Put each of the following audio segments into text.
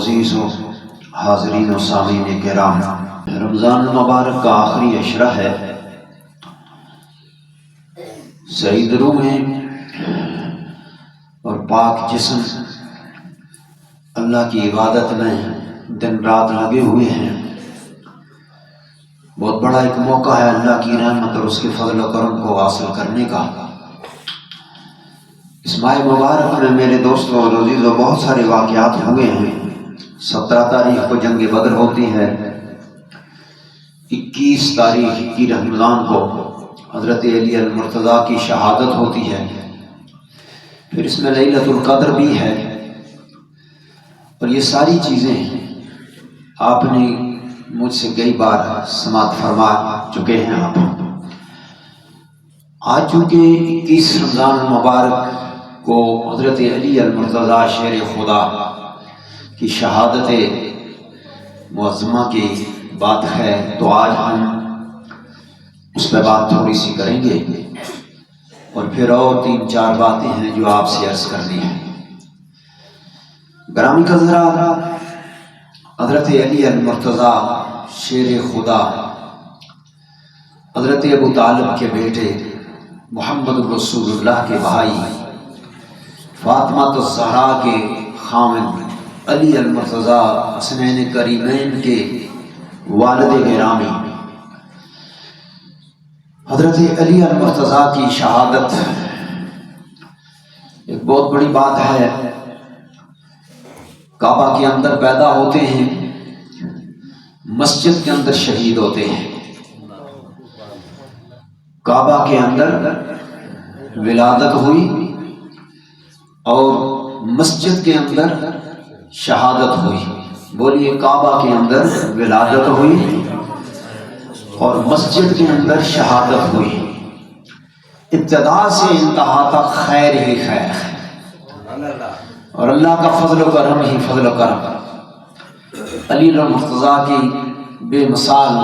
عزیز و حاضرین و سامعین کرام، رمضان المبارک کا آخری عشرہ ہے۔ سعید روح اور پاک جسم اللہ کی عبادت میں دن رات لگے ہوئے ہیں۔ بہت بڑا ایک موقع ہے اللہ کی رحمت اور اس کے فضل و کرم کو حاصل کرنے کا۔ اس ماہ مبارک میں میرے دوستوں اور عزیزوں بہت سارے واقعات ہوئے ہیں۔ 17 تاریخ کو جنگ بدر ہوتی ہے، 21 تاریخ کی رمضان کو حضرت علی المرتضیٰ کی شہادت ہوتی ہے، پھر اس میں لیلۃ القدر بھی ہے، اور یہ ساری چیزیں آپ نے مجھ سے کئی بار سماعت فرما چکے ہیں آپ۔ آج چونکہ 21 رمضان المبارک کو حضرت علی المرتضیٰ شیر خدا کی شہادت معظمہ کی بات ہے، تو آج ہم اس پہ بات تھوڑی سی کریں گے، اور پھر اور 3-4 باتیں ہیں جو آپ سے عرض کرنی ہیں۔ گرامی حضرات، حضرت علی المرتضیٰ شیر خدا حضرت ابو طالب کے بیٹے، محمد رسول اللہ کے بھائی، فاطمہ الزہرا کے خامد علی المرتضیٰ حسنین کریمین کے والد گرامی، حضرت علی المرتضیٰ کی شہادت ایک بہت بڑی بات ہے۔ کعبہ کے اندر پیدا ہوتے ہیں، مسجد کے اندر شہید ہوتے ہیں۔ کعبہ کے اندر ولادت ہوئی اور مسجد کے اندر شہادت ہوئی۔ بولیے، کعبہ کے اندر ولادت ہوئی اور مسجد کے اندر شہادت ہوئی۔ ابتدا سے انتہا تک خیر ہی خیر، اور اللہ کا فضل و کرم ہی فضل و کرم۔ علی المرتضیٰ کی بے مثال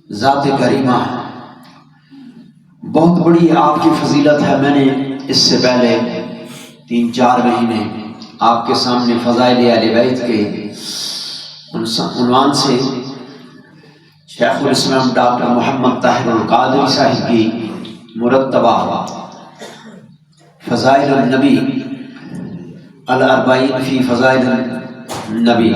ذات کریمہ، بہت بڑی آپ کی فضیلت ہے۔ میں نے اس سے پہلے 3-4 مہینے آپ کے سامنے فضائل اہل بیت کے عنوان سے شیخ الاسلام ڈاکٹر محمد طاہر القادری صاحب کی مرتبہ فضائل النبی الاربعین فی فضائل النبی،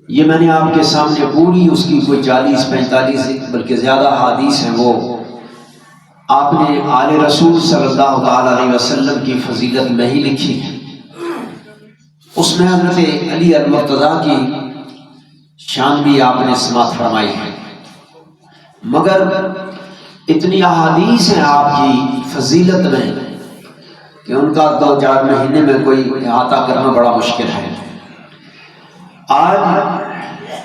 یہ میں نے آپ کے سامنے پوری اس کی کوئی 40-45 بلکہ زیادہ حدیث ہیں، وہ آپ نے آل رسول صلی اللہ تعالی علیہ وسلم کی فضیلت میں ہی لکھی ہے۔ اس میں حضرت علی المرتضیٰ کی شان بھی آپ نے سماعت فرمائی ہے، مگر اتنی احادیث ہیں آپ کی فضیلت میں کہ ان کا 2-4 مہینے میں کوئی احاطہ کرنا بڑا مشکل ہے۔ آج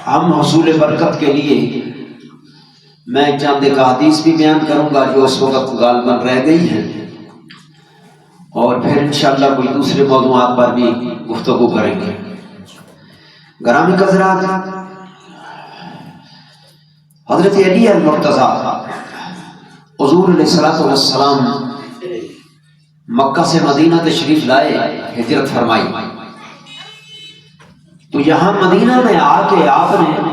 ہم حصول برکت کے لیے میں چند ایک احادیث بھی بیان کروں گا جو اس وقت غالباً رہ گئی ہیں، اور پھر انشاءاللہ کوئی دوسرے موضوعات پر بھی گفتگو کریں گے۔ گرامی حضرات، حضرت علی المرتضیٰ حضور علیہ الصلوۃ والسلام مکہ سے مدینہ تشریف لائے، ہجرت فرمائی، تو یہاں مدینہ میں آ کے آپ نے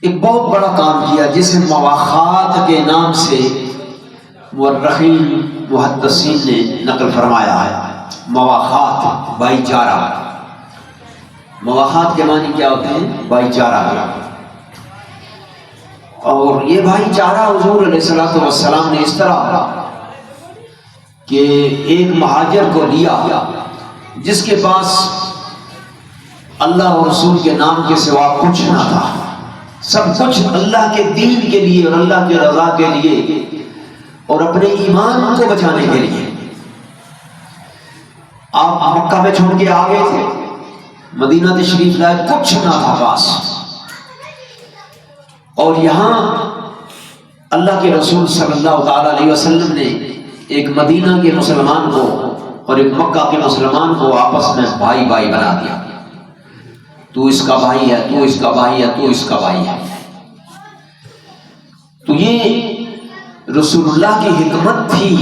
ایک بہت بڑا کام کیا جسے مواخات کے نام سے مورخین محدثین نے نقل فرمایا ہے۔ مواخات، بھائی چارہ۔ مواخات کے معنی کیا ہوتے ہیں؟ بھائی چارہ۔ اور یہ بھائی چارہ حضور علیہ الصلوۃ والسلام نے اس طرح کہ ایک مہاجر کو لیا جس کے پاس اللہ اور رسول کے نام کے سوا کچھ نہ تھا، سب کچھ اللہ کے دین کے لیے اور اللہ کے رضا کے لیے اور اپنے ایمان کو بچانے کے لیے۔ آپ مکہ میں چھوڑ کے آ گئے تھے، مدینہ تشریف لائے، کچھ نہ تھا پاس، اور یہاں اللہ کے رسول صلی اللہ تعالی علیہ وسلم نے ایک مدینہ کے مسلمان کو اور ایک مکہ کے مسلمان کو آپس میں بھائی بھائی بنا دیا۔ تو اس کا بھائی ہے، تو اس کا بھائی ہے، تو اس کا بھائی ہے۔ تو یہ رسول اللہ کی حکمت تھی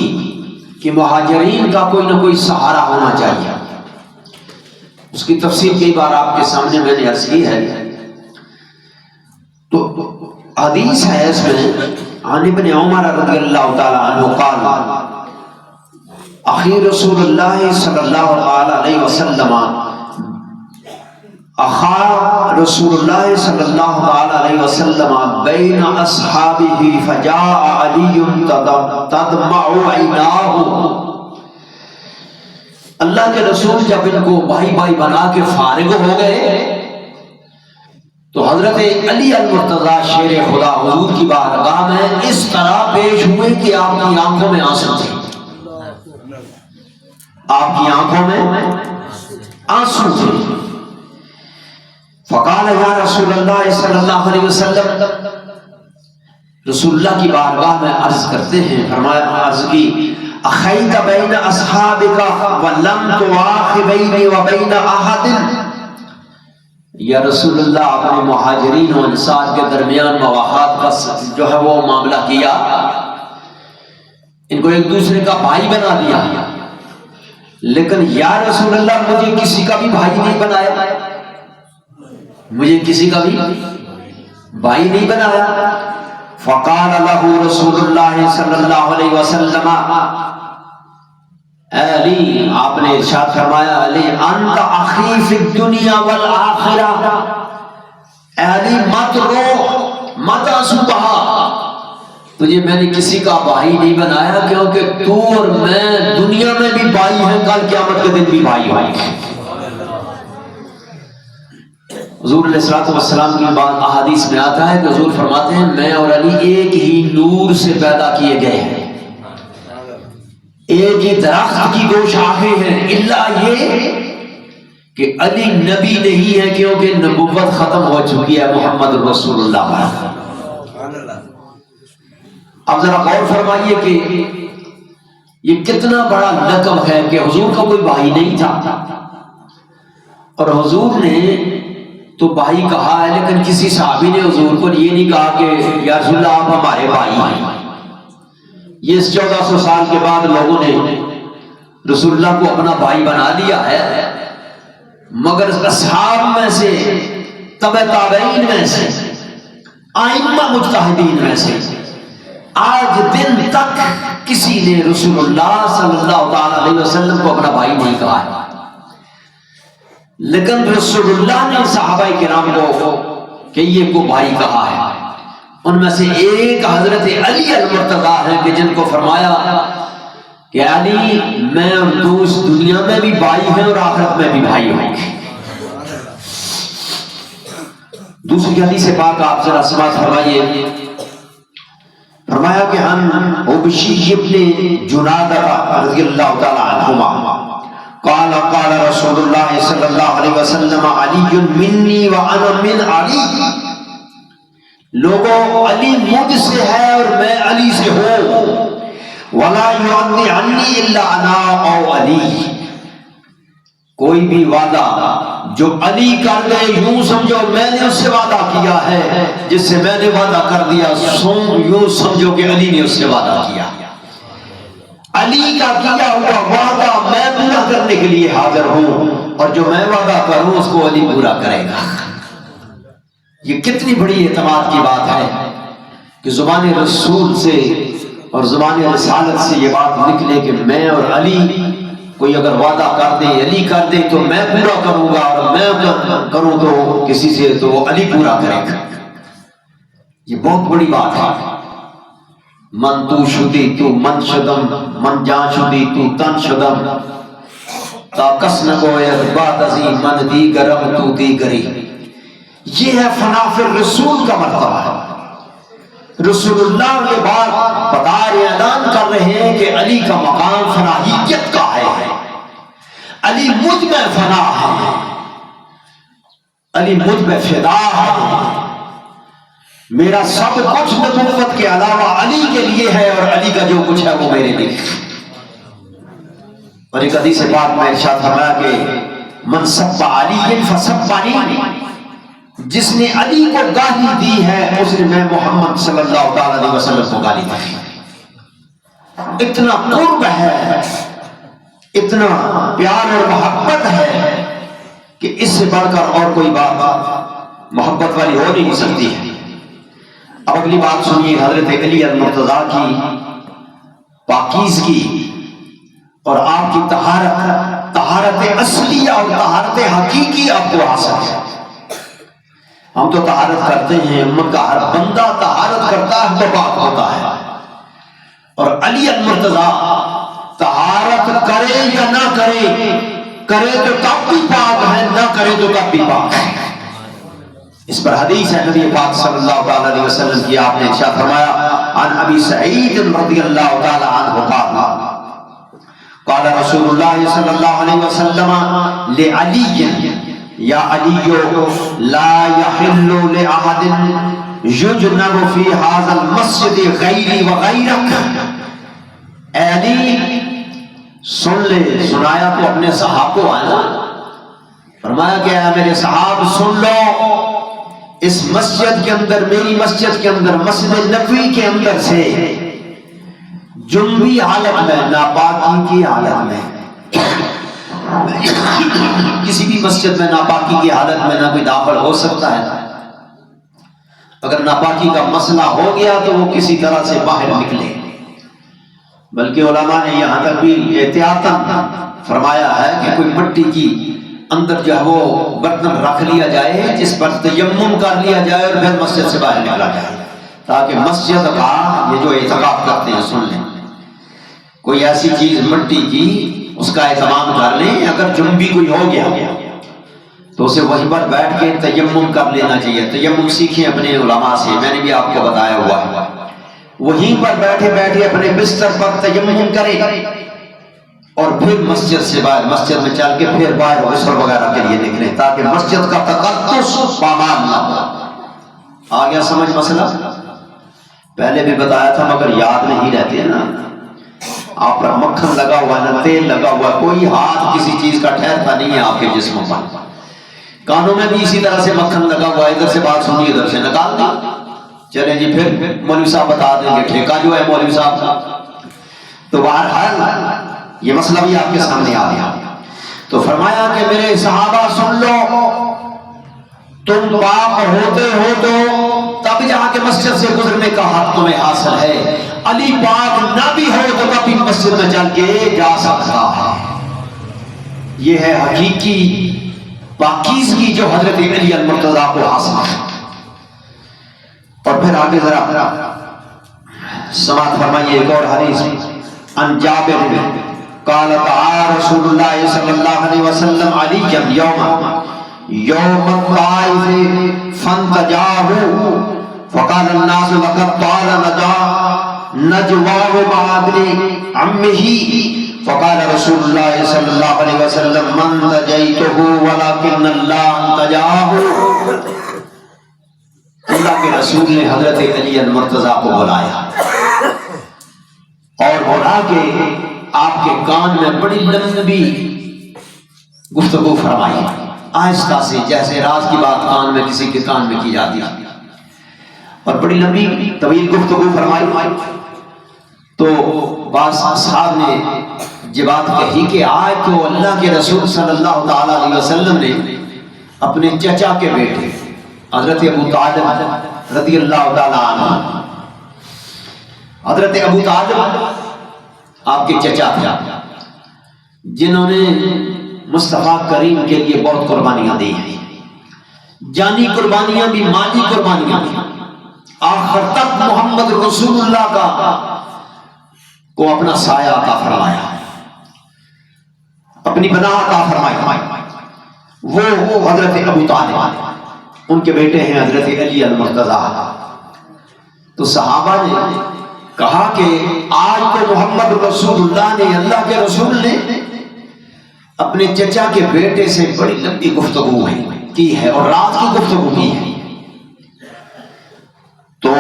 کہ مہاجرین کا کوئی نہ کوئی سہارا ہونا چاہیے۔ اس کی تفصیل کئی بار آپ کے سامنے میں نے عرض کی ہے. تو حدیث ہے اس میں عن ابن عمر رضی اللہ تعالی عنہ قال اخی رسول اللہ صلی اللہ علیہ وسلم اخا رسول اللہ صلی اللہ علیہ وسلم بین اصحابہ فجاء علی تدمع عیناہ. اللہ کے رسول جب ان کو بھائی بھائی بنا کے فارغ ہو گئے تو حضرت علی المرتضیٰ شیر خدا حضور کی بارگاہ میں اس طرح پیش ہوئے کہ آپ کی آنکھوں میں آنسو تھے. آپ کی آنکھوں میں آنسو تھے. فقال یا رسول اللہ صلی اللہ علیہ وسلم, رسول اللہ کی بارگاہ میں عرض کرتے ہیں, فرمایا عرض کی اخیت بین اصحابک ولم تواخ بینی و بین احد. یا رسول اللہ آپ نے مہاجرین و انصار کے درمیان مواخات کا جو ہے وہ معاملہ کیا, ان کو ایک دوسرے کا بھائی بنا دیا, لیکن یا رسول اللہ مجھے کسی کا بھی بھائی نہیں بنایا, مجھے کسی کا بھی بھائی نہیں بنایا. فقال له رسول اللہ صلی اللہ علیہ وسلم علی, آپ نے ارشاد فرمایا علی انت اخی فی الدنیا والآخرہ, علی مت رو مت آنسو بہا, تجھے میں نے کسی کا بھائی نہیں بنایا کیونکہ تو اور میں دنیا میں بھی بھائی ہیں, کل قیامت کے دن بھی بھائی ہوں گے. حضور علیہ الصلوۃ والسلام کی بات احادیث میں آتا ہے کہ حضور فرماتے ہیں میں اور علی ایک ہی نور سے پیدا کیے گئے ہیں, ایک ہی درخت کی دو شاخیں ہیں, الا یہ کہ علی نبی نہیں ہے کیونکہ نبوت ختم ہو چکی ہے محمد رسول اللہ پر. اب ذرا غور فرمائیے کہ یہ کتنا بڑا لقب ہے کہ حضور کا کوئی بھائی نہیں تھا, اور حضور نے تو بھائی کہا ہے, لیکن کسی صحابی نے حضور کو یہ نہیں کہا کہ یا رسول اللہ آپ ہمارے بھائی ہیں. یہ 1400 سال کے بعد لوگوں نے رسول اللہ کو اپنا بھائی بنا لیا ہے, مگر اصحاب میں سے, تبع تابعین میں سے, ائمہ مجتہدین میں سے آج دن تک کسی نے رسول اللہ صلی اللہ تعالی علیہ وسلم کو اپنا بھائی نہیں کہا ہے. لیکن رسول اللہ نے صحابہ کرام کو کہ یہ کو بھائی کہا ہے. ان میں سے ایک حضرت علی المرتضیٰ ہیں کہ جن کو فرمایا کہ علی میں اور تو اس دنیا میں بھی بھائی ہیں اور آخرت میں بھی بھائی ہوں گے. دوسری حدیث پاک آپ ذرا سماعت فرمائیے. فرمایا کہ ہم حبشی ابن جنادہ رضی اللہ تعالی عنہما قال قال رسول اللہ صلی اللہ علیہ وسلم علی منی وانا من علی, لوگوں علی مجھ سے ہے اور میں علی سے ہوں. ولا یعنی عنی الا انا او علی, کوئی بھی وعدہ جو علی کر دے یوں سمجھو میں نے اس سے وعدہ کیا ہے, جس سے میں نے وعدہ کر دیا یوں سمجھو کہ علی نے اس سے وعدہ کیا. علی کا کیا ہوا وعدہ میں پورا کرنے کے لیے حاضر ہوں, اور جو میں وعدہ کروں اس کو علی پورا کرے گا. یہ کتنی بڑی اعتماد کی بات ہے کہ زبان رسول سے اور زبان رسالت سے یہ بات نکلے کہ میں اور علی, کوئی اگر وعدہ کر دے علی کر دے تو میں پورا کروں گا, اور میں کروں تو کسی سے تو وہ علی پورا کرے گا. یہ بہت بڑی بات ہے. من تو شدی تو من شدم, من جان شدی تو تن شدم, تا کس نہ گوید بات عظیم من دی گرم تو دی گری. یہ ہے فنا فی الرسول کا مرتبہ ہے. رسول اللہ یہ بات بتا رہے, اعلان کر رہے ہیں کہ علی کا مقام فنائیت کا ہے, علی مجھ میں فنا ہے, علی مجھ میں فدا ہے, میرا سب کچھ نبوت کے علاوہ علی کے لیے ہے, اور علی کا جو کچھ ہے وہ میرے لیے. اور ایک حدیث پاک میں ارشاد فرمایا کہ من سب علی فسبنی, جس نے علی کو گالی دی ہے اس نے میں محمد صلی اللہ تعالی علیہ وسلم کو گالی دی. اتنا قرب ہے, اتنا پیار اور محبت ہے سے بڑھ کر اور کوئی بات محبت والی ہو نہیں سکتی ہے۔ اب اگلی بات سنیے حضرت علی المرتضیٰ کی پاکیزگی اور آپ کی طہارت اصلیہ اور طہارت حقیقی آپ کو حاصل ہے۔ ہم تو طہارت کرتے ہیں، امت کا ہر بندہ طہارت کرتا ہے تو پاک ہوتا ہے، اور علی المرتضیٰ طہارت کرے یا نہ کرے، کرے تو تب بھی پاک ہے، نہ کرے تو تب بھی پاک ہے۔ اس پر حدیث ہے نبی پاک صلی اللہ علیہ وسلم کی، آپ نے ارشاد فرمایا عن ابی سعید رضی اللہ تعالی عنہ قال قال رسول اللہ صلی اللہ علیہ وسلم لعلی یا علی لا يحل لأحد یجنب فی هذا المسجد غیری وغیرک۔ اے علی سن لے، سنایا تو اپنے صحابہ کو آیا، فرمایا کہ اے میرے صحاب سن لو، اس مسجد کے اندر، میری مسجد کے اندر، مسجد نبوی کے اندر سے جنبی حالت میں، ناپاکی کی حالت میں، کسی بھی مسجد میں ناپاکی کی حالت میں نہ کوئی داخل ہو سکتا ہے۔ اگر ناپاکی کا مسئلہ ہو گیا تو وہ کسی طرح سے باہر نکلے، بلکہ علماء نے یہاں تک بھی احتیاطاً فرمایا ہے کہ کوئی مٹی کی اندر جو ہے وہ برتن رکھ لیا جائے جس پر تیمم کر لیا جائے اور پھر مسجد سے باہر نکلا جائے، تاکہ مسجد کا یہ جو اعتکاف کرتے ہیں سن لیں، کوئی ایسی چیز مٹی کی اس کا اہتمام کر لیں، اگر جنبی کوئی ہو گیا تو اسے وہیں پر بیٹھ کے تیمم کر لینا چاہیے۔ تیمم سیکھیں اپنے علماء سے، میں نے بھی آپ کو بتایا ہوا ہے، وہیں پر بیٹھے بیٹھے اپنے بستر پر تیمم کرے اور پھر مسجد سے باہر، مسجد میں چل کے پھر باہر غسل وغیرہ کے لیے نکلیں، تاکہ مسجد کا تقدس پامال نہ ہو۔ آ گیا سمجھ مسئلہ؟ پہلے بھی بتایا تھا مگر یاد نہیں رہتے نا، آپ پر مکھن لگا ہوا ہے نا، تیل لگا ہوا ہے، کوئی ہاتھ کسی چیز کا ٹھہرتا نہیں ہے آپ کے جسم پر، کانوں میں بھی اسی طرح سے مکھن لگا ہوا ہے، ادھر سے بات سنی ادھر سے نکال دی، چلیں جی پھر مولوی صاحب بتا دیں گے ٹھیکہ جو ہے مولوی صاحب کا۔ تو بہرحال یہ مسئلہ بھی آپ کے سامنے آ گیا، تو فرمایا کہ میرے صحابہ سن لو، تم پاک ہوتے ہو تو تب جہاں کے مسجد سے گزرنے کا حق تمہیں حاصل ہے، علی پاک نہ بھی ہو تو تب بھی مسجد میں چل کے جا سکتا ہے۔ یہ ہے حقیقی پاکیزگی جو حضرت علی المرتضیٰ کو حاصل ہے۔ اور پھر آگے ذرا سماعت فرمائیے ایک اور حدیث، عن جابر قال دعا رسول اللہ صلی اللہ علیہ وسلم علیا یوم الطائف فانتجاه فقال الناس لقد طال نجواه مع ابن عمه فقال رسول اللہ صلی اللہ علیہ وسلم من تجیته ولكن اللہ انتجاه۔ اللہ کے رسول نے حضرت علی المرتضیٰ کو بلایا اور بلا کے آپ کے کان میں بڑی لمبی گفتگو فرمائی، آہستہ سے، جیسے راز کی بات کان میں کسی کے کان میں کی جاتی ہے، اور بڑی لمبی طویل گفتگو فرمائی۔ تو بعض اصحاب نے یہ بات کہی کہ آج تو اللہ کے رسول صلی اللہ تعالی علیہ وسلم نے اپنے چچا کے بیٹے حضرت ابو طالب رضی اللہ تعالی عنہ، حضرت ابو طالب آپ کے چچا تھے جنہوں نے مصطفیٰ کریم کے لیے بہت قربانیاں دی ہیں، جانی قربانیاں بھی، مالی قربانیاں بھی، آخر تک محمد رسول اللہ کا کو اپنا سایہ عطا فرمایا، اپنی پناہ عطا فرمائی۔ وہ حضرت ابو طالب، ان کے بیٹے ہیں حضرت علی المرتضیٰ۔ تو صحابہ نے کہا کہ آج تو محمد رسول اللہ نے، اللہ کے رسول نے اپنے چچا کے بیٹے سے بڑی لمبی گفتگو کی ہے اور رات کی گفتگو کی ہے۔ تو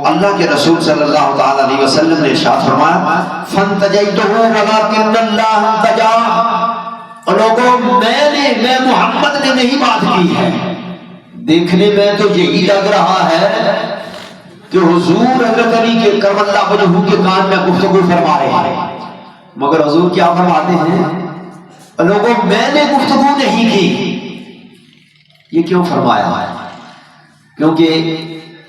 اللہ کے رسول صلی اللہ تعالی علیہ وسلم نے ارشاد فرمایا فَانْتَجَيْتُهُ وَلَكِنَّ اللَّهَ انْتَجَاهُ، لوگوں میں محمد نے نہیں بات کی ہے، دیکھنے میں تو یہی لگ رہا ہے کہ حضور حضرت علی کے کرم اللہ وجہہ کے کان میں گفتگو فرما رہے ہیں، مگر حضور کیا فرماتے ہیں؟ لوگوں میں نے گفتگو نہیں کی، یہ کیوں فرمایا ہے؟ کیونکہ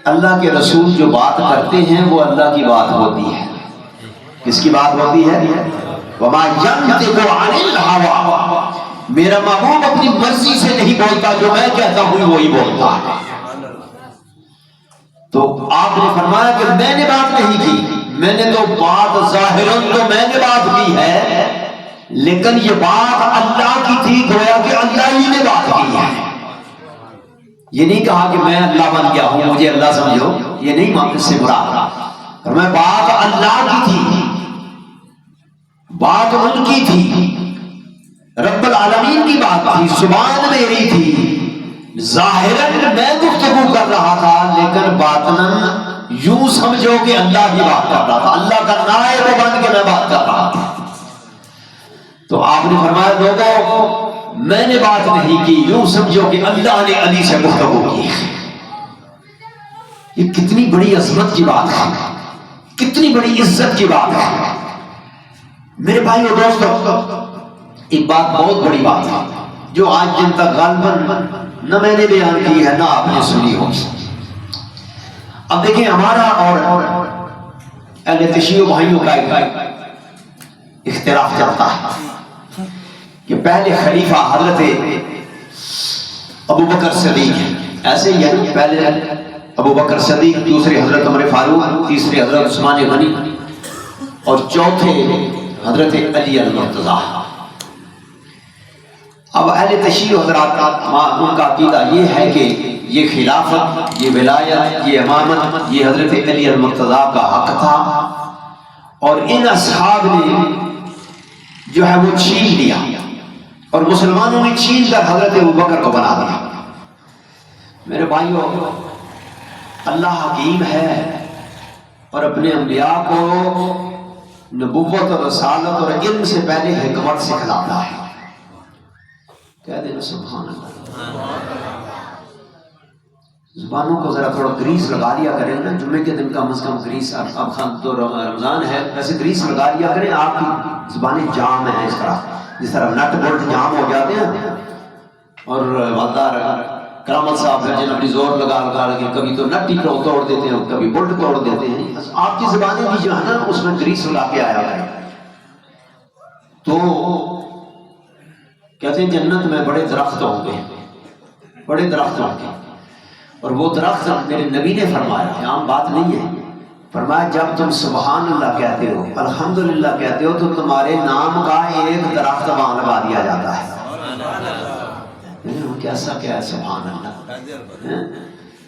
اللہ کے رسول جو بات کرتے ہیں وہ اللہ کی بات ہوتی ہے. کس کی بات ہوتی ہے؟ وما ينطق عن الهوى، میرا محبوب اپنی مرضی سے نہیں بولتا، جو میں کہتا ہوں وہی بولتا ہے. تو آپ نے فرمایا کہ میں نے بات نہیں کی، میں نے تو بات ظاہراً تو میں نے بات کی ہے، لیکن یہ بات اللہ کی تھی، گویا کہ اللہ ہی نے بات کی ہے. یہ نہیں کہا کہ میں اللہ بن گیا ہوں مجھے اللہ سمجھو، یہ نہیں اس سے مراد. میں بات اللہ کی تھی، بات ان کی تھی، رب العالمین کی بات تھی، زبان میری تھی. ظاہراً میں گفتگو کر رہا تھا، لیکن باطناً یوں سمجھو کہ اللہ کی بات کر رہا تھا، اللہ کا نائب بن کے میں بات کر رہا تھا. تو آپ نے فرمایا لوگوں میں نے بات نہیں کی، یوں سمجھو کہ اللہ نے علی سے گفتگو کی. یہ کتنی بڑی عظمت کی بات ہے، کتنی بڑی عزت کی بات ہے. میرے بھائی اور دوستو، ایک بات بہت بڑی بات ہے جو آج دن تک غالباً نہ میں نے بیان کی ہے نہ آپ نے سنی ہو. اب دیکھیں ہمارا اور اہل تشیع بھائیوں کا ایک اختلاف چلتا ہے کہ پہلے خلیفہ حضرت ابو بکر صدیق ہیں، ایسے ہی ہے، پہلے ابو بکر صدیق، دوسرے حضرت عمر فاروق، تیسرے حضرت عثمان غنی اور چوتھے حضرت علی المرتضیٰ. اب اہل تشیع حضرات ان کا عقیدہ یہ ہے کہ یہ خلافت، یہ ولایت، یہ امامت، یہ حضرت علی المرتضیٰ کا حق تھا، اور ان اصحاب نے جو ہے وہ چھین لیا، اور مسلمانوں نے چھین کر حضرت ابوبکر کو بنا دیا. میرے بھائیوں، اللہ حکیم ہے اور اپنے انبیاء کو نبوت اور رسالت اور علم سے پہلے حکمت سکھلاتا ہے. کہہ دینا سبحان اللہ. زبانوں کو ذرا تھوڑا گریس لگا لیا کریں نا، جمعے کے دن کم از کم گریس. اب تو رمضان ہے، ویسے گریس لگا لیا کریں. آپ کی زبانیں جام ہیں اس طرح، جس طرح نٹ بولٹ جام ہو جاتے ہیں. اور والدار کرامت صاحب جن اپنی زور لگا کے کبھی تو نٹ ہی توڑ دیتے ہیں، کبھی بولٹ توڑ دیتے ہیں. آپ کی زبانیں بھی جو ہے نا اس میں گریس لگا کے آیا کریں. تو کہتے ہیں جنت میں بڑے درخت ہوں گے، بڑے درخت ہوں گے، اور وہ درخت میرے نبی نے فرمایا ہے، عام بات نہیں ہے. فرمایا جب تم سبحان اللہ کہتے ہو، الحمدللہ کہتے ہو، تو تمہارے نام کا ایک درخت وہاں لگا دیا جاتا ہے. کیسا کیا ہے سبحان اللہ.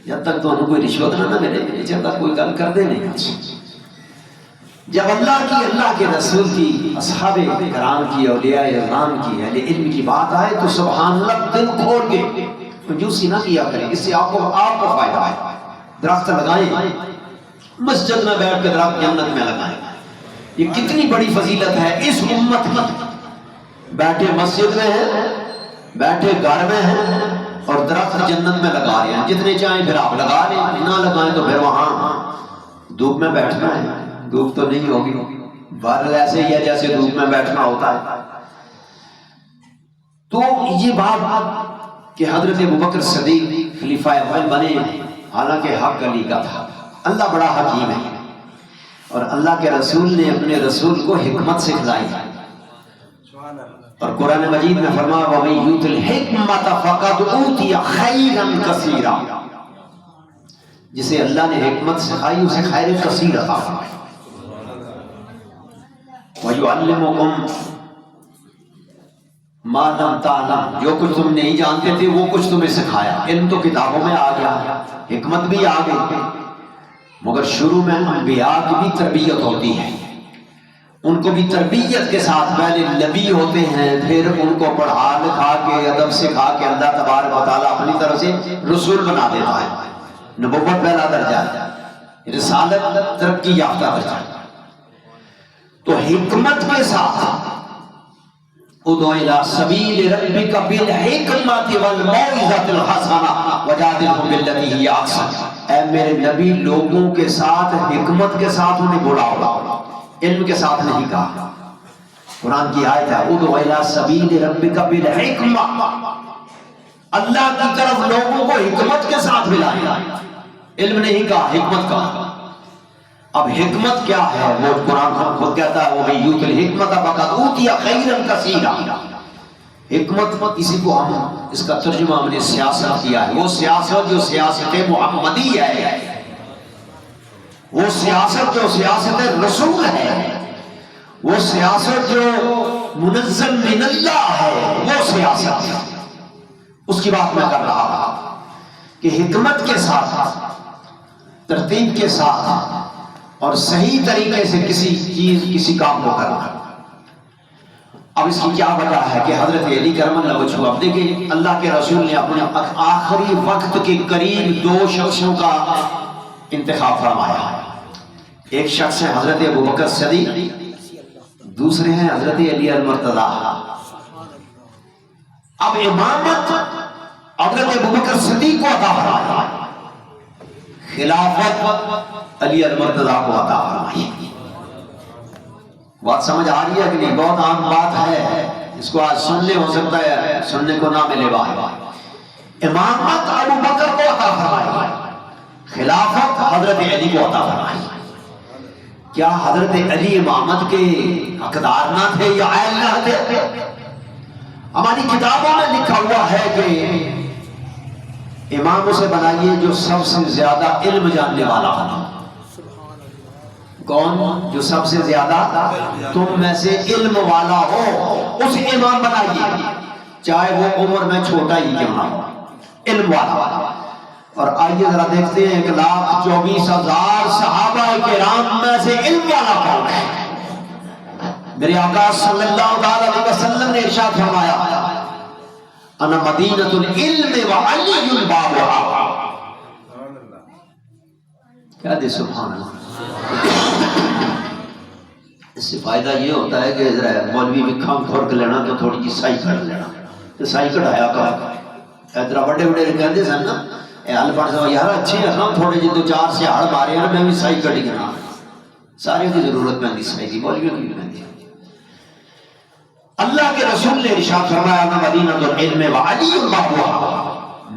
جب تک تو انہوں کوئی رشوت نہ ملے، جب تک کوئی گل کر دے نہیں. جب اللہ کی، اللہ کے رسول کی، اصحاب کرام کی، اولیاء اعظام کی، اہل علم کی بات آئے تو سبحان اللہ دل کھول کے کنجوسی نہ کیا کریں. اس سے آپ کو فائدہ ہے. درخت لگائیں، مسجد میں بیٹھ کے درخت جنت میں لگائیں. یہ کتنی بڑی فضیلت ہے. اس امت میں بیٹھے مسجد میں ہیں، بیٹھے گھر میں ہیں، اور درخت جنت میں لگا رہے ہیں. جتنے چاہیں پھر آپ لگا لیں، نہ لگائیں تو پھر وہاں دھوپ میں بیٹھنا ہے. دھوپ تو نہیں ہوگی، بارہ ایسے ہی ہے جیسے دھوپ میں بیٹھنا ہوتا ہے. تو یہ بات کہ حضرت ابوبکر صدیق خلیفہ اول بنے، حالانکہ حق علی کا تھا. اللہ بڑا حکیم ہے، اور اللہ کے رسول نے اپنے رسول کو حکمت سکھلائی. اور قرآن مجید میں فرمایا وَمَن يُؤْتِ الْحِكْمَةَ فَقَدْ أُوتِيَ خَيْرًا كَثِيرًا. جسے اللہ نے حکمت سکھائی اسے خیر کثیر عطا فرمائی. وَيُعَلِّمُكُمْ مَا لَمْ تَعْلَمْ، جو کچھ تم نہیں جانتے تھے وہ کچھ تمہیں سکھایا. علم تو کتابوں میں آ گیا، حکمت بھی آ گئی، مگر شروع میں انبیاء کی بھی تربیت ہوتی ہے. ان کو بھی تربیت کے ساتھ پہلے نبی ہوتے ہیں، پھر ان کو پڑھا لکھا کے ادب سکھا کے اللہ تبارک و تعالیٰ اپنی طرف سے رسول بنا دیتا ہے. نبوت پہلا درجہ ہے، رسالت ترقی یافتہ درجہ. تو حکمت کے ساتھ ادعو الی سبیل ربک بالحکمۃ والموعظۃ الحسنہ وجادلھم باللتی ہی احسن. اے میرے نبی لوگوں کے ساتھ حکمت کے ساتھ انہیں بلاؤ، علم کے ساتھ نہیں کہا. قرآن کی آیت ہے ادعو الی سبیل ربک بالحکمہ، اللہ کی طرف لوگوں کو حکمت کے ساتھ ملایا، علم نہیں کہا، حکمت کہا۔ اب حکمت کیا ہے؟ وہ قرآن خود کہتا ہے وَمَن یُؤْتِ الْحِکْمَةَ فَقَدْ أُوتِیَ خَیْرًا کَثِیرًا۔ حکمت اسی کو ہم اس کا ترجمہ ہم نے سیاست کیا ہے، وہ سیاست جو سیاست محمدی ہے، وہ سیاست جو سیاست رسول ہے، وہ سیاست جو منزل من اللہ ہے، وہ سیاست، اس کی بات میں کر رہا تھا کہ حکمت کے ساتھ، ترتیب کے ساتھ اور صحیح طریقے سے کسی چیز کسی کام کو کرنا۔ اب اس کی کیا وجہ ہے کہ حضرت علی کرم اللہ وجہہ، اب دیکھیں اللہ کے رسول نے اپنے آخری وقت کے قریب دو شخصوں کا انتخاب فرمایا۔ ایک شخص ہے حضرت ابوبکر صدیق، دوسرے ہیں حضرت علی المرتضیٰ۔ اب امامت حضرت ابوبکر صدیق کو عطا فرمائی، خلافت علی المرتضیٰ کو عطا فرمائی۔ بات سمجھ آ رہی ہے کہ نہیں؟ بہت عام بات ہے، اس کو آج سننے ہو سکتا ہے، سننے کو نہ ملے بات۔ امامت ابوبکر کو عطا فرمائی، خلافت حضرت علی کو عطا فرمائی۔ کیا حضرت علی امامت کے حقدار نہ تھے یا عائل نہ تھے؟ ہماری کتابوں میں لکھا ہوا ہے کہ امام اسے بنائیے جو سب سے زیادہ علم جاننے والا ہو۔ کون؟ جو سب سے زیادہ تم میں سے علم والا ہو، اسے امام بنائیے، چاہے وہ عمر میں چھوٹا ہی کیوں نہ ہو، علم والا۔ اور آئیے ذرا دیکھتے ہیں 1,24,000 صحابہ کرام میں سے علم والا کون ہے؟ میرے آقا صلی اللہ علیہ وسلم نے ارشاد فرمایا انا مدینۃ العلم وعلی بابھا۔ کیا دے سبحان اللہ۔ اس سے فائدہ یہ ہوتا ہے کہ ذرا مولوی بھی کھم کھور کے لینا تو تھوڑی جی سائی کر لینا، تو سائی کڑھایا کر ادھر بڑے بڑے کہتے سن نا حل پڑ سو یار اچھے ہیں نا، تھوڑے جی 2-4 سے ہڑ مارے ہیں، میں بھی سائی کڑی گنا، سارے کی ضرورت میں نہیں سائی کی، مولویوں کی بھی نہیں۔ اللہ کے رسول نے ارشاد فرمایا انا مدینۃ العلم وعلی بابھا،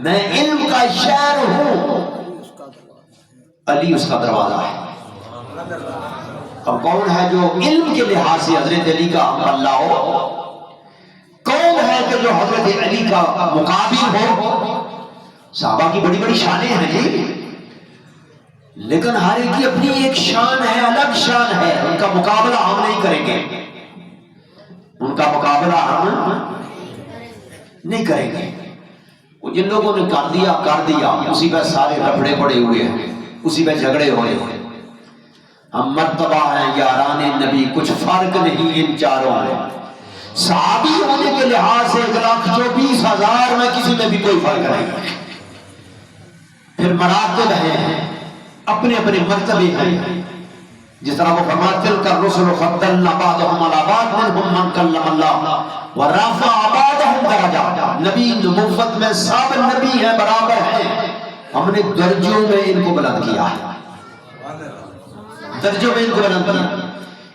میں علم کا شہر ہوں، علی اس کا دروازہ ہے۔ اب کون ہے جو علم کے لحاظ سے حضرت علی کا پلہ ہو؟ کون ہے کہ جو حضرت علی کا مقابل ہو؟ صحابہ کی بڑی بڑی شانیں ہیں جی، لیکن ہر ایک کی اپنی ایک شان ہے، الگ شان ہے، ان کا مقابلہ ہم نہیں کریں گے، ان کا مقابلہ ہم نہیں کریں گے۔ وہ جن لوگوں نے کر دیا اسی پہ سارے رفڑے پڑے ہوئے ہیں، اسی پہ جھگڑے ہوئے ہیں۔ ہم مرتبہ ہیں یاران نبی، کچھ فرق نہیں ان چاروں میں۔ صحابی ہونے کے لحاظ سے 1,24,000 میں کسی میں بھی کوئی فرق نہیں۔ پھر مراتب ہیں، اپنے اپنے مرتبے ہیں، جس طرح وہ فرماتے ہیں الرسل فضلنا بعضهم على بعض منهم من کلم اللہ ورفع بعضهم درجات۔ نبی نبوت میں سب نبی ہیں، برابر ہیں، ہم نے درجوں میں ان کو بلند کیا ہے، درجوں میں ان کو بلند کیا۔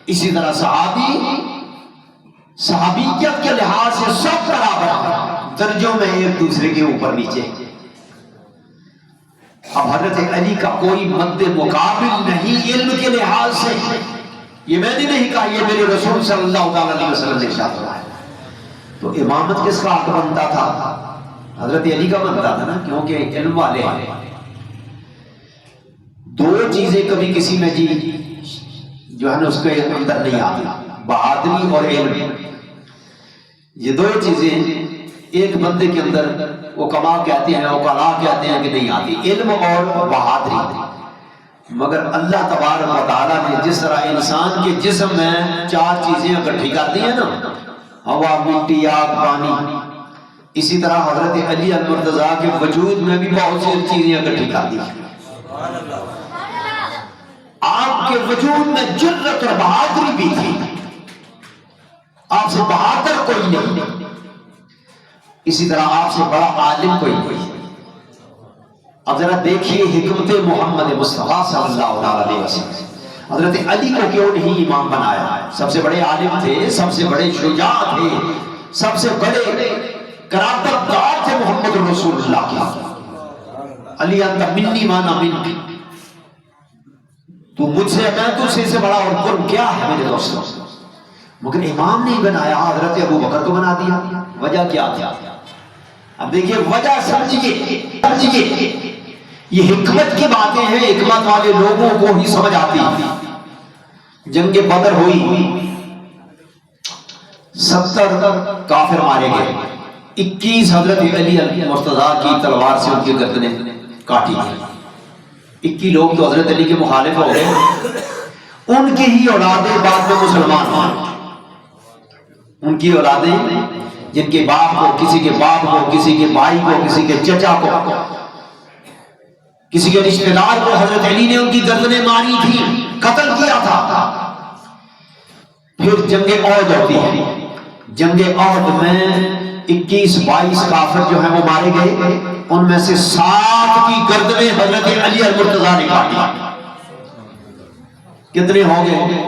اسی طرح صحابیت کے لحاظ سے سب برابر ہیں، درجوں میں ایک دوسرے کے اوپر نیچے۔ اب حضرت علی کا کوئی مد مقابل نہیں علم کے لحاظ سے، یہ میں نے نہیں کہا، یہ میرے رسول صلی اللہ علیہ وسلم نے ارشاد فرمایا۔ تو امامت کس کا حق بنتا تھا؟ حضرت علی کا بنتا تھا نا، کیونکہ علم والے ہیں۔ دو چیزیں کبھی کسی میں جی جو ہے نا اس کے اندر نہیں آتی، بہادری اور علم۔ یہ دو چیزیں ایک بندے کے اندر وہ کما کہتے ہیں، وہ کلا کہتے ہیں کہ نہیں آتی، علم اور بہادری۔ مگر اللہ تبارک و تعالیٰ نے جس طرح انسان کے جسم میں 4 چیزیں اکٹھی کر دی ہیں نا، ہوا، مٹی، آگ، پانی، اسی طرح حضرت علی المرتضیٰ کے وجود میں بھی بہت سی چیزیں اکٹھی کر دی ہیں۔ آپ کے وجود میں جرأت اور بہادری بھی تھی، آپ سے بہادر کوئی نہیں، اسی طرح آپ سے بڑا عالم کوئی نہیں۔ اب ذرا دیکھیے حکمت محمد مصطفیٰ صلی اللہ علیہ وسلم، حضرت علی کو کیوں نہیں امام بنایا؟ سب سے بڑے عالم تھے، سب سے بڑے شجاع تھے، سب سے بڑے قرابت دار تھے محمد رسول اللہ کی. علی انت منی وانا منک، تو مجھ سے، میں تجھ سے بڑا اور قرب کیا ہے میرے دوستوں. مگر امام نہیں بنایا، حضرت ابو بکر کو بنا دیا. وجہ کیا تھا؟ اب دیکھیے وجہ سمجھیے، یہ حکمت کی باتیں ہیں، حکمت والے لوگوں کو ہی سمجھ آتی. جنگ بدر ہوئی، 70 کافر مارے گئے، 21 حضرت علی المرتضیٰ کی تلوار سے ان کی گردنیں کاٹی گئی. 21 لوگ تو حضرت علی کے مخالف ہو گئے، ان کی ہی اولادیں بعد میں مسلمان ہوئے. ان کی اولادیں جن کے باپ کو، کسی کے باپ کو، کسی کے بھائی کو، کسی کے چچا کو، کسی کے رشتہ دار کو حضرت علی نے ان کی گردنیں ماری تھی، قتل کیا تھا. پھر جنگ احد ہوتی ہے. جنگ احد میں 21-22 کافر جو ہیں وہ مارے گئے، ان میں سے 7 کی گردنیں حضرت علی المرتضیٰ نے کاٹی. کتنے ہو گئے؟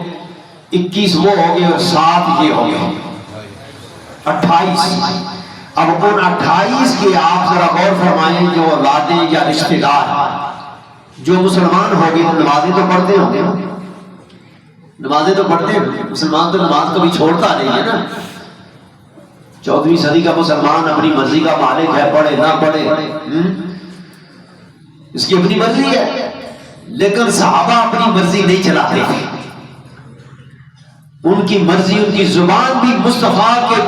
21 وہ ہو گئے اور 7 یہ ہو گئے، 28. اب ان 28 کے آپ ذرا غور فرمائیں، جو اولادیں یا رشتہ دار جو مسلمان ہو گئے، نمازیں تو پڑھتے ہوں گے، نمازیں تو پڑھتے ہیں. مسلمان تو نماز کبھی چھوڑتا نہیں ہے نا. 14ویں صدی کا مسلمان اپنی مرضی کا مالک ہے، پڑھے نہ پڑھے اس کی اپنی مرضی ہے. لیکن صحابہ اپنی مرضی نہیں چلاتے تھے، ان کی مرضی، ان کی زبان بھی مصطفیٰ کے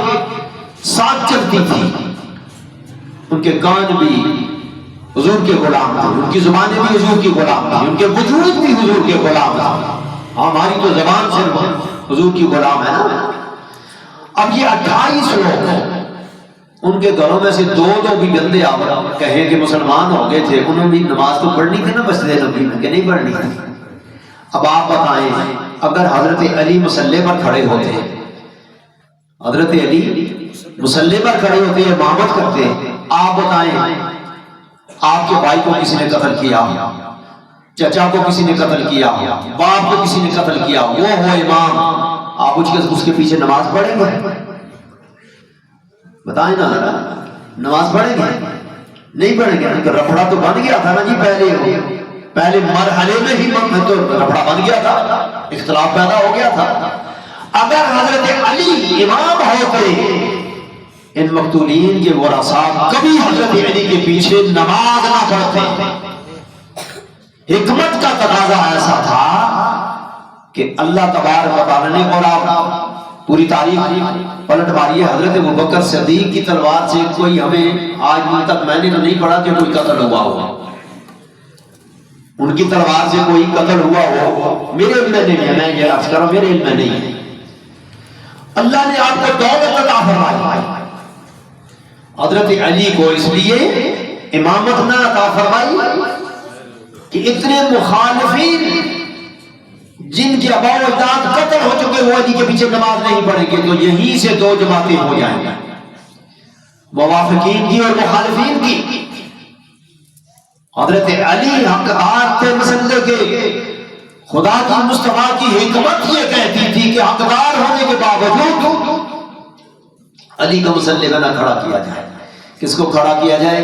ساتھ چلتی تھی. ان کے کان بھی حضور کے غلام تھے، ان کی زبانیں بھی حضور کی غلام تھی، ان کے وجود بھی حضور کے غلام تھے. ہماری تو زبان صرف حضور کی غلام ہے نا. اب یہ 28 لوگ ہیں، ان کے گھروں میں سے 2 بھی بندے آپ کہیں کہ مسلمان ہو گئے تھے، انہوں نے بھی نماز تو پڑھنی تھی نا مسجد نبوی میں، کہ نہیں پڑھنی تھی. اب آپ بتائیں، اگر حضرت علی مصلی پر کھڑے ہوتے، حضرت علی مصلی پر کھڑے ہوتے، امامت کرتے، آپ بتائیں آپ کے بھائی کو کسی نے قتل کیا، چچا کو کسی نے قتل کیا، باپ کو کسی نے قتل کیا، وہ ہو امام، آپ اس کے پیچھے نماز پڑھیں گے؟ بتائیں نا، نماز پڑھیں گے؟ نہیں پڑھیں گے. رفڑا تو بن گیا تھا نا جی، پہلے مرحلے میں ہی تو رفڑا بن گیا تھا، اختلاف پیدا ہو گیا تھا. اگر حضرت علی امام ہوتے، ان مقتولین کے ورثاء کبھی حضرت علی کے پیچھے نماز نہ پڑھتے. حکمت کا تقاضا ایسا تھا کہ اللہ تبارک و تعالی نے، اور آپ پوری تاریخ پلٹ ماری ہے، حضرت ابوبکر صدیق کی تلوار سے کوئی، ہمیں آج تک میں نے تو نہیں پڑھا کہ کوئی قتل ہوا ہو. ان کی تلوار سے کوئی قتل ہوا ہو میرے علم میں نہیں ہے، میں یہ عرض کر رہا ہوں میرے علم میں نہیں ہے. اللہ نے آپ کو دولت عطا فرمائی، حضرت علی کو اس لیے امامت نہ عطا فرمائی کہ اتنے مخالفین جن کے آباء و اجداد قتل ہو چکے وہ علی کے پیچھے نماز نہیں پڑھیں گے، تو یہیں سے 2 جماعتیں ہو جائیں گے، موافقین کی اور مخالفین کی. حضرت علی حقدار تھے مسئلے کے. خدا کی مصطفیٰ کی حکمت یہ کہتی تھی کہ حقدار ہونے کے باوجود علی کو مسئلے میں نہ کھڑا کیا جائے. کس کو کھڑا کیا جائے؟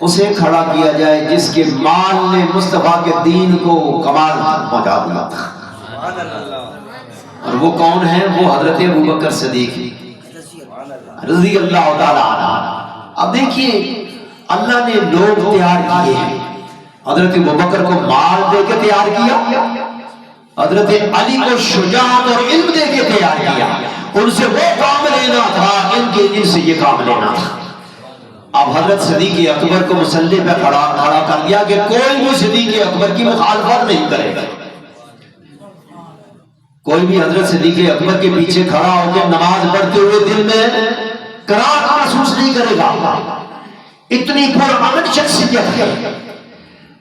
اسے کھڑا کیا جائے جس کے مال نے مصطفیٰ کے دین کو کمال پہنچا دیا تھا. اور وہ کون ہے؟ وہ حضرت ابوبکر صدیق رضی اللہ تعالی عنہ. اب دیکھیے اللہ نے لوگ تیار کیے ہیں. حضرت ابوبکر کو مال دے کے تیار کیا، حضرت علی کو شجاعت اور علم دے کے تیار کیا. ان سے وہ کام لینا تھا، ان سے یہ کام لینا تھا. اب حضرت صدیق اکبر کو مصلی پہ کھڑا کر دیا کہ کوئی بھی صدیق اکبر کی مخالفت نہیں کرے گا. کوئی بھی حضرت صدیق اکبر کے پیچھے کھڑا ہو کے نماز پڑھتے ہوئے دل میں قرار محسوس نہیں کرے گا. اتنی پرامن شخصیت ہے.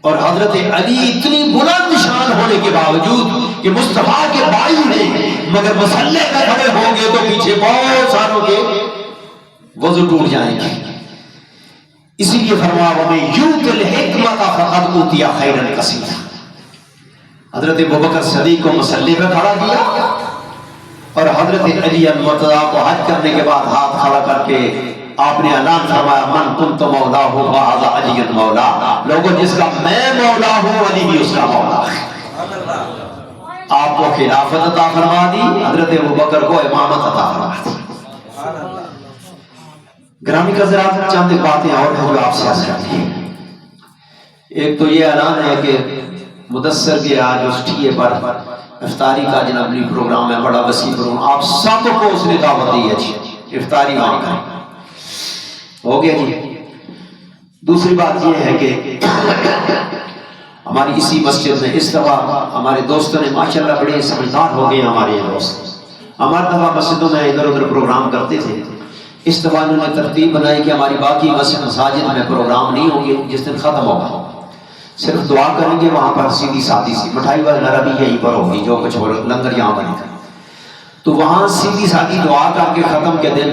اور حضرت علی اتنی بلند شان ہونے کے باوجود کہ مصطفیٰ کے بھائی ہیں، مگر مصلی پہ کھڑے ہوں گے تو پیچھے بہت ساروں کے وضو ٹوٹ جائیں گے. اسی لیے فرمایا وَمَن یُؤْتِ الْحِکْمَةَ فَقَدْ أُوتِیَ خَیْرًا کَثِیرًا. حضرت ابوبکر صدیق کو مصلی پہ کھڑا کیا اور حضرت علی المرتضیٰ کو حج کرنے کے بعد ہاتھ کھڑا کر کے آپ نے اعلان فرمایا من کنت مولا ہو فہذا علی مولا، لوگوں جس کا میں مولا ہوں علی بھی اس کا مولا ہے۔ آپ کو خلافت عطا فرما دی، حضرت ابوبکر کو امامت عطا فرما دی۔ گرامی کا ذرا چند باتیں اور ہیں جو آپ سے عرض کرتی ہیں۔ ایک تو یہ اعلان ہے کہ مدثر کے آج اس ٹھیے پر افطاری کا جنابلی پروگرام ہے، بڑا وسیع پروگرام، آپ سب کو اس نے دعوت دی ہے جی، افطاری وہاں کریں، ہو گیا جی۔ دوسری بات یہ ہے کہ ہماری اسی مسجد میں اس دفعہ ہمارے دوستوں نے ماشاءاللہ بڑے سمجھدار ہو گئے، ہمارے یہ دوست ہمارے دفعہ مسجدوں میں ادھر ادھر پروگرام کرتے تھے، اس دفعہ انہوں نے ترتیب بنائی کہ ہماری باقی مساجد میں پروگرام نہیں ہوں گے، جس دن ختم ہوگا صرف دعا کریں گے وہاں پر سیدھی سادی سی، مٹھائی وغیرہ بھی یہیں پر ہوگی، جو کچھ ہو لنگر یہاں بنے گا، تو وہاں سیدھی سادی دعا کر کے ختم کے دن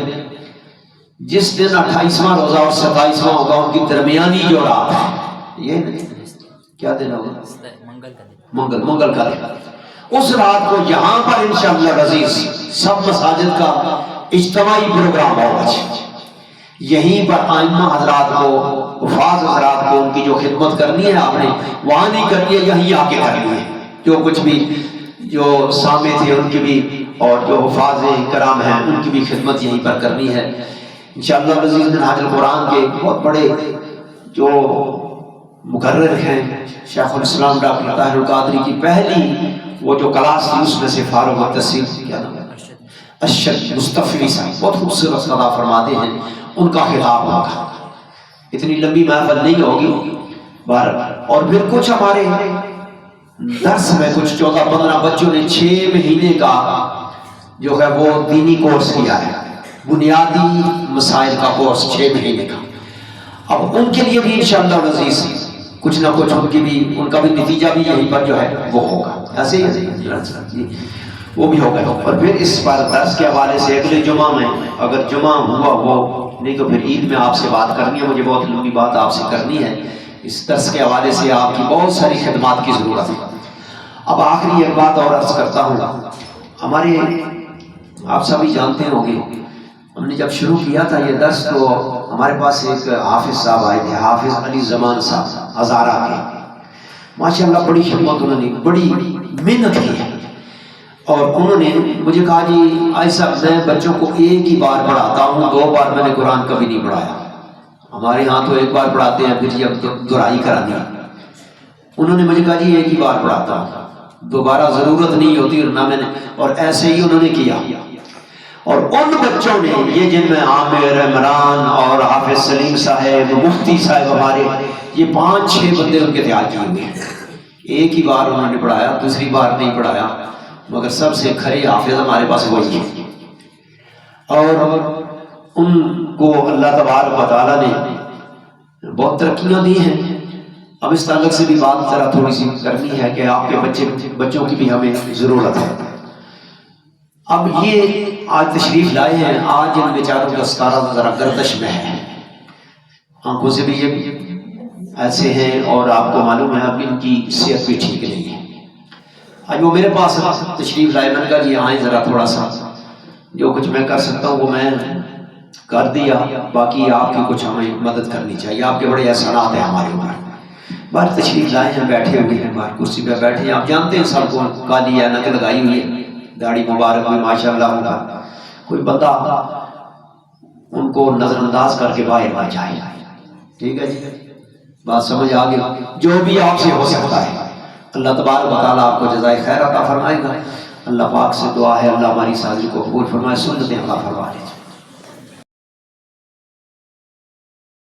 جس دن 28واں روزہ اور 27واں ہوگا ان کی درمیانی جو رات ہے، یہ کیا دن ہوگا؟ منگل کا دن، اس رات کو یہاں پر انشاءاللہ عزیز سب مساجد کا اجتماعی پروگرام ہوگا، یہیں پر ائمہ حضرات کو، حفاظ حضرات کو ان کی جو خدمت کرنی ہے آپ نے وہاں نہیں کرنی ہے، یہیں آ کے کرنی ہے، جو کچھ بھی جو سامع تھے ان کی بھی اور جو حفاظ کرام ہیں ان کی بھی خدمت یہیں پر کرنی ہے انشاءاللہ عزیز۔ منہاج القرآن کے بہت بڑے جو مقرر ہیں شیخ الاسلام ڈاکٹر طاہر القادری کی پہلی وہ جو کلاس تھی اس میں سے فارغ التحصیل کیا نام ہے ارشد مصطفی صاحب بہت خوبصورت ادا فرماتے ہیں، ان کا خطاب ہوگا، اتنی لمبی محفل نہیں ہوگی اور پھر کچھ ہمارے درس میں کچھ 14-15 بچوں نے 6 مہینے کا جو ہے وہ دینی کورس کیا ہے، بنیادی مسائل کا کورس 6 مہینے کا، اب ان کے لیے بھی انشاءاللہ عزیز کچھ نہ کچھ ان کا بھی نتیجہ بھی یہیں پر جو ہے وہ ہوگا، ایسے ہی وہ بھی ہوگا، اور پھر اس بار درس کے حوالے سے اگلے جمعہ میں اگر جمعہ ہوا وہ نہیں تو پھر عید میں آپ سے بات کرنی ہے، مجھے بہت لمبی بات آپ سے کرنی ہے، اس درس کے حوالے سے آپ کی بہت ساری خدمات کی ضرورت ہے۔ اب آخری ایک بات اور عرض کرتا ہوں، ہمارے آپ سبھی جانتے ہوں گے ہم نے جب شروع کیا تھا یہ درس تو ہمارے پاس ایک حافظ صاحب آئے تھے، حافظ علی زمان صاحب ہزارہ کے، ماشاءاللہ بڑی خدمت انہوں نے بڑی محنت کی ہے، اور انہوں نے مجھے کہا جی ایسا میں بچوں کو ایک ہی بار پڑھاتا ہوں، 2 بار میں نے قرآن کبھی نہیں پڑھایا، ہمارے ہاں تو ایک بار پڑھاتے ہیں پھر جب دہرائی کرانی، انہوں نے مجھے کہا جی ایک ہی بار پڑھاتا ہوں، دوبارہ ضرورت نہیں ہوتی، اور نہ میں نے، اور ایسے ہی انہوں نے کیا، اور ان بچوں نے یہ جن میں عامر عمران اور حافظ سلیم صاحب مفتی صاحب ہمارے یہ 5-6 بندے ان کے تیار کیے ہوئے ہیں، ایک ہی بار انہوں نے پڑھایا، دوسری بار نہیں پڑھایا، مگر سب سے کھڑے حافظ ہمارے پاس وہی ہیں، اور ان کو اللہ تبارک و تعالیٰ نے بہت ترقیاں دی ہیں۔ اب اس تعلق سے بھی بات ذرا تھوڑی سی کرنی ہے کہ آپ کے بچوں کی بھی ہمیں ضرورت ہے۔ اب یہ آج تشریف لائے ہیں، آج ان بیچاروں کا ستارہ ذرا گردش میں ہے، آنکھوں سے بھی یہ ایسے ہیں، اور آپ کو معلوم ہے اب ان کی صحت بھی ٹھیک نہیں ہے۔ آج وہ میرے پاس تشریف لائے، میں نے کہا جی آئیں ذرا تھوڑا سا جو کچھ میں کر سکتا ہوں وہ میں کر دیا، باقی آپ کی کچھ ہمیں مدد کرنی چاہیے، آپ کے بڑے احسانات ہیں ہمارے اوپر۔ باہر تشریف لائے ہیں، بیٹھے ہوئے ہیں، باہر کرسی پہ بیٹھے ہیں، آپ جانتے ہیں سب کو کالی اینک لگائی ہوئی ہے، داڑھی مبارک میں ماشاءاللہ ہوگا، کوئی بندہ ان کو نظر انداز کر کے باہر آ جائے، ٹھیک ہے جی، بات سمجھ آ گئی، جو بھی آپ سے ہو سکتا ہے اللہ تبارک و تعالیٰ آپ کو جزائے خیر عطا فرمائے گا۔ اللہ پاک سے دعا ہے اللہ ہماری سازی کو قبول فرمائے، سنتیں عطا فرما دے۔